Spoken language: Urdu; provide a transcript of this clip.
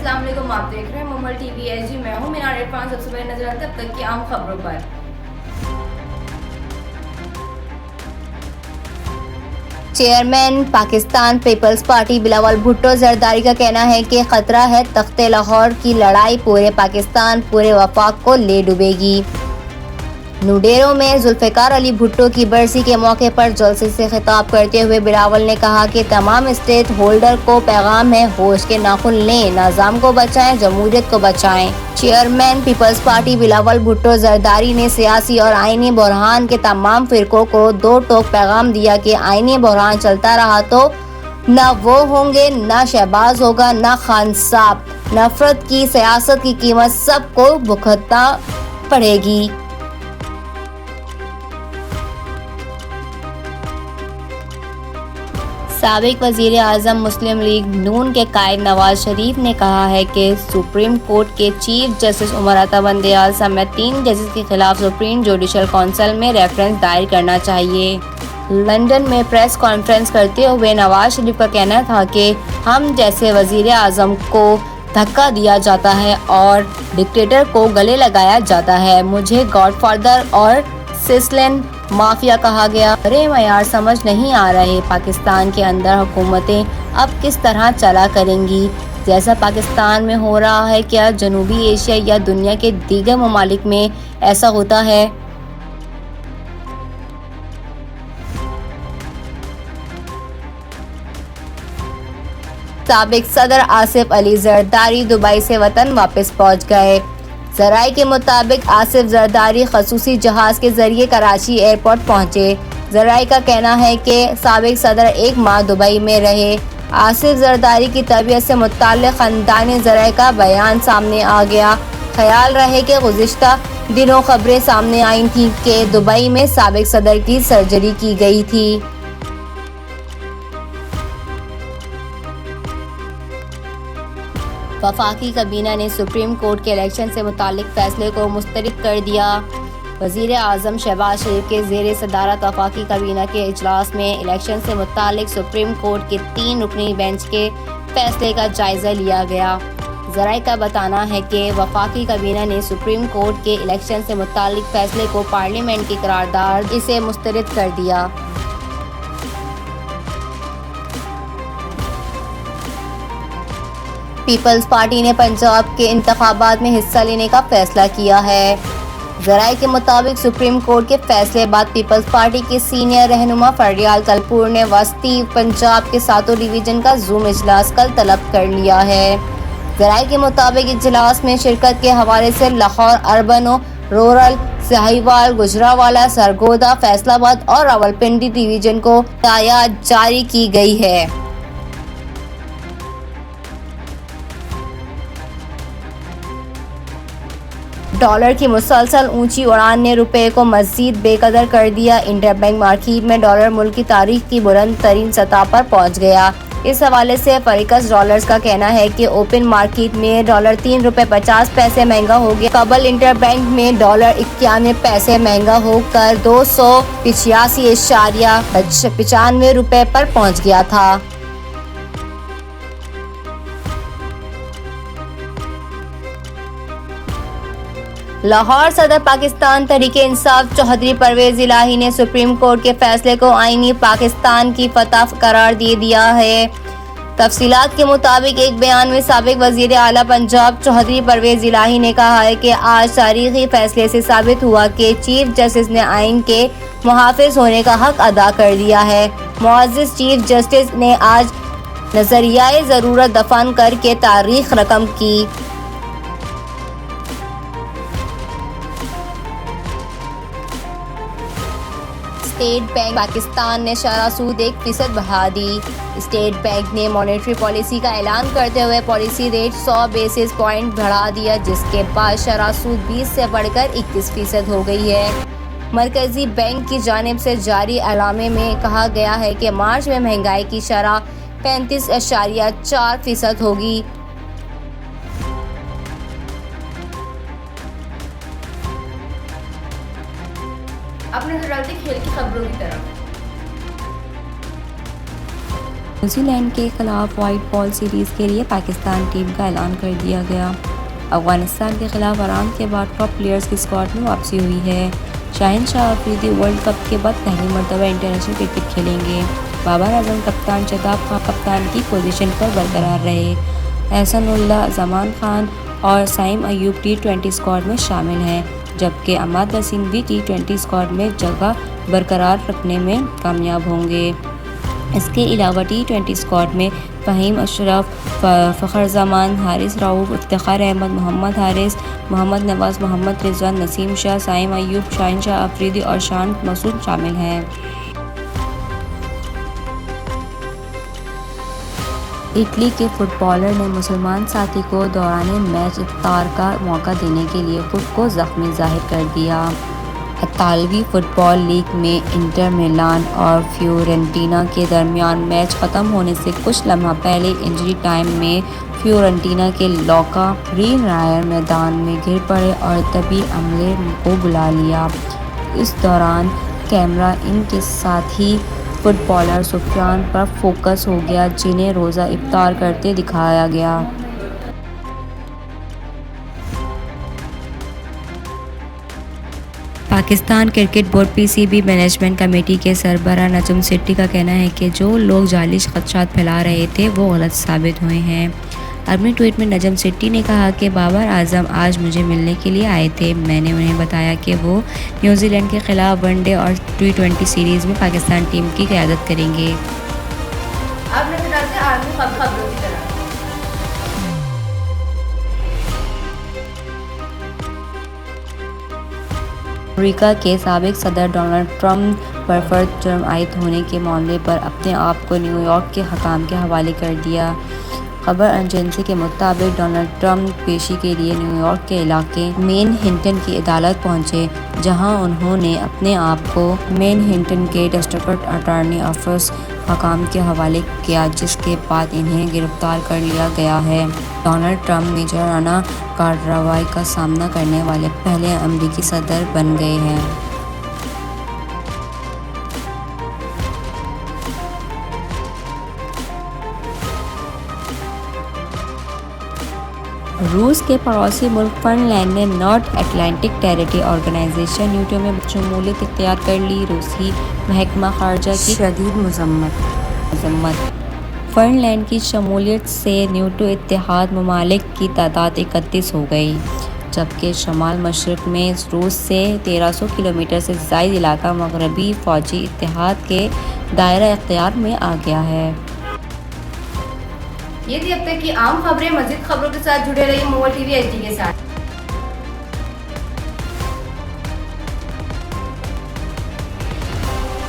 السلام علیکم، آپ دیکھ رہے ہیں ممل ٹی وی ایس جی، میں ہوں مینا عرفان۔ سب سے پہلے نظر آتے اب تک کی عام خبروں پر۔ چیئرمین پاکستان پیپلز پارٹی بلاول بھٹو زرداری کا کہنا ہے کہ خطرہ ہے تخت لاہور کی لڑائی پورے پاکستان پورے وفاق کو لے ڈوبے گی۔ نوڈیرو میں ذوالفقار علی بھٹو کی برسی کے موقع پر جلسے سے خطاب کرتے ہوئے بلاول نے کہا کہ تمام اسٹیک ہولڈر کو پیغام ہے، ہوش کے ناخن لیں، نظام کو بچائیں، جمہوریت کو بچائیں۔ چیئرمین پیپلز پارٹی بلاول بھٹو زرداری نے سیاسی اور آئینی بحران کے تمام فرقوں کو دو ٹوک پیغام دیا کہ آئینی بحران چلتا رہا تو نہ وہ ہوں گے، نہ شہباز ہوگا، نہ خان صاحب۔ نفرت کی سیاست کی قیمت سب کو بھگتنا پڑے گی۔ سابق وزیر اعظم مسلم لیگ نون کے قائد نواز شریف نے کہا ہے کہ سپریم کورٹ کے چیف جسٹس عمر عطا بندیال سمیت 3 ججز کے خلاف سپریم جوڈیشل کونسل میں ریفرنس دائر کرنا چاہیے۔ لندن میں پریس کانفرنس کرتے ہوئے نواز شریف کا کہنا تھا کہ ہم جیسے وزیر اعظم کو دھکا دیا جاتا ہے اور ڈکٹیٹر کو گلے لگایا جاتا ہے۔ مجھے گاڈ فادر اور سیسلین مافیا کہا گیا۔ بڑے معیار سمجھ نہیں آ رہے پاکستان کے اندر حکومتیں اب کس طرح چلا کریں گی۔ جیسا پاکستان میں ہو رہا ہے، کیا جنوبی ایشیا یا دنیا کے دیگر ممالک میں ایسا ہوتا ہے؟ سابق صدر آصف علی زرداری دبئی سے وطن واپس پہنچ گئے۔ ذرائع کے مطابق آصف زرداری خصوصی جہاز کے ذریعے کراچی ایئرپورٹ پہنچے۔ ذرائع کا کہنا ہے کہ سابق صدر 1 ماہ دبئی میں رہے۔ آصف زرداری کی طبیعت سے متعلق خاندانی ذرائع کا بیان سامنے آ گیا۔ خیال رہے کہ گزشتہ دنوں خبریں سامنے آئی تھیں کہ دبئی میں سابق صدر کی سرجری کی گئی تھی۔ وفاقی کابینہ نے سپریم کورٹ کے الیکشن سے متعلق فیصلے کو مسترد کر دیا۔ وزیر اعظم شہباز شریف کے زیر صدارت وفاقی کابینہ کے اجلاس میں الیکشن سے متعلق سپریم کورٹ کے 3 رکنی بینچ کے فیصلے کا جائزہ لیا گیا۔ ذرائع کا بتانا ہے کہ وفاقی کابینہ نے سپریم کورٹ کے الیکشن سے متعلق فیصلے کو پارلیمنٹ کی قرارداد اسے مسترد کر دیا۔ پیپلز پارٹی نے پنجاب کے انتخابات میں حصہ لینے کا فیصلہ کیا ہے۔ ذرائع کے مطابق سپریم کورٹ کے فیصلے بعد پیپلز پارٹی کے سینئر رہنما فریال کلپور نے وسطی پنجاب کے 7 ڈویژن کا زوم اجلاس کل طلب کر لیا ہے۔ ذرائع کے مطابق اجلاس میں شرکت کے حوالے سے لاہور اربن و رورل، ساہیوال، گوجرانوالہ، سرگودا، فیصل آباد اور راولپنڈی ڈویژن کو ہدایات جاری کی گئی ہے۔ ڈالر کی مسلسل اونچی اڑان نے روپے کو مزید بے قدر کر دیا۔ انٹر بینک مارکیٹ میں ڈالر ملک کی تاریخ کی بلند ترین سطح پر پہنچ گیا۔ اس حوالے سے فریکس ڈالرز کا کہنا ہے کہ اوپن مارکیٹ میں ڈالر 3 روپے 50 پیسے مہنگا ہو گیا۔ قبل انٹر بینک میں ڈالر 91 پیسے مہنگا ہو کر 285.95 روپے پر پہنچ گیا تھا۔ لاہور صدر پاکستان تحریک انصاف چودھری پرویز الہی نے سپریم کورٹ کے فیصلے کو آئینی پاکستان کی فتح قرار دے دیا ہے۔ تفصیلات کے مطابق ایک بیان میں سابق وزیر اعلیٰ پنجاب چودھری پرویز الہی نے کہا ہے کہ آج تاریخی فیصلے سے ثابت ہوا کہ چیف جسٹس نے آئین کے محافظ ہونے کا حق ادا کر دیا ہے۔ معزز چیف جسٹس نے آج نظریہ ضرورت دفن کر کے تاریخ رقم کی۔ اسٹیٹ بینک پاکستان نے شرح سود 1% بڑھا دی۔ اسٹیٹ بینک نے مانیٹری پالیسی کا اعلان کرتے ہوئے پالیسی ریٹ 100 بیسس پوائنٹ بڑھا دیا، جس کے بعد شرح سود 20 سے بڑھ کر 21% ہو گئی ہے۔ مرکزی بینک کی جانب سے جاری اعلامیے میں کہا گیا ہے کہ مارچ میں مہنگائی کی شرح 35.4% ہوگی۔ اب نظر ڈالتے کھیل کی خبروں کی طرف۔ نیوزی لینڈ کے خلاف وائٹ بال سیریز کے لیے پاکستان ٹیم کا اعلان کر دیا گیا۔ افغانستان کے خلاف آرام کے بعد ٹاپ پلیئرز کی اسکواڈ میں واپسی ہوئی ہے۔ شہنشاہ افریدی ورلڈ کپ کے بعد پہلی مرتبہ انٹرنیشنل کرکٹ کھیلیں گے۔ بابر اعظم کپتان، شاداب خان کپتان کی پوزیشن پر برقرار رہے۔ احسن اللہ، زمان خان اور سائم ایوب ٹی20 اسکواڈ میں شامل ہیں، جبکہ عماد وسیم بھی ٹی20 اسکواڈ میں جگہ برقرار رکھنے میں کامیاب ہوں گے۔ اس کے علاوہ ٹی20 اسکواڈ میں فہیم اشرف، فخر زمان، حارث رؤوف، افتخار احمد، محمد حارث، محمد نواز، محمد رضوان، نسیم شاہ، سائم ایوب، شہنشاہ افریدی اور شان مسعود شامل ہیں۔ اٹلی کے فٹ بالر نے مسلمان ساتھی کو دوران میچ افطار کا موقع دینے کے لیے خود کو زخمی ظاہر کر دیا۔ اطالوی فٹ بال لیگ میں انٹر میلان اور فیورنٹینا کے درمیان میچ ختم ہونے سے کچھ لمحہ پہلے انجری ٹائم میں فیورنٹینا کے لوکا رینائر میدان میں گر پڑے اور طبی عملے کو بلا لیا۔ اس دوران کیمرہ ان کے ساتھی فٹ بالر سفیان پر فوکس ہو گیا، جنہیں روزہ افطار کرتے دکھایا گیا۔ پاکستان کرکٹ بورڈ پی سی بی مینجمنٹ کمیٹی کے سربراہ نجم سیٹھی کا کہنا ہے کہ جو لوگ جعلی خدشات پھیلا رہے تھے وہ غلط ثابت ہوئے ہیں۔ اپنے ٹویٹ میں نجم سیٹھی نے کہا کہ بابر اعظم آج مجھے ملنے کے لیے آئے تھے۔ میں نے انہیں بتایا کہ وہ نیوزی لینڈ کے خلاف ون ڈے اور ٹی20 سیریز میں پاکستان ٹیم کی قیادت کریں گے۔ اب نظر آتے ہیں عالمی خبروں کی طرف۔ امریکہ کے سابق صدر ڈونلڈ ٹرمپ پر فرد جرم عائد ہونے کے معاملے پر اپنے آپ کو نیو یارک کے حکام کے حوالے کر دیا۔ خبر ایجنسی کے مطابق ڈونلڈ ٹرمپ پیشی کے لیے نیو یارک کے علاقے مین ہٹن کی عدالت پہنچے، جہاں انہوں نے اپنے آپ کو مین ہٹن کے ڈسٹرکٹ اٹارنی آفس حکام کے حوالے کیا، جس کے بعد انہیں گرفتار کر لیا گیا ہے۔ ڈونلڈ ٹرمپ میں جرمانہ کارروائی کا سامنا کرنے والے پہلے امریکی صدر بن گئے ہیں۔ روس کے پڑوسی ملک فن لینڈ نے North Atlantic Treaty Organization NATO میں شمولیت اختیار کر لی۔ روسی محکمہ خارجہ کی شدید مذمت۔ فن لینڈ کی شمولیت سے نیٹو اتحاد ممالک کی تعداد 31 ہو گئی، جبکہ شمال مشرق میں روس سے 1300 کلومیٹر سے زائد علاقہ مغربی فوجی اتحاد کے دائرہ اختیار میں آ گیا ہے۔ یہ تھی اب تک کی عام خبریں۔ مزید خبروں کے ساتھ جڑے رہیے mobile T V H D کے ساتھ۔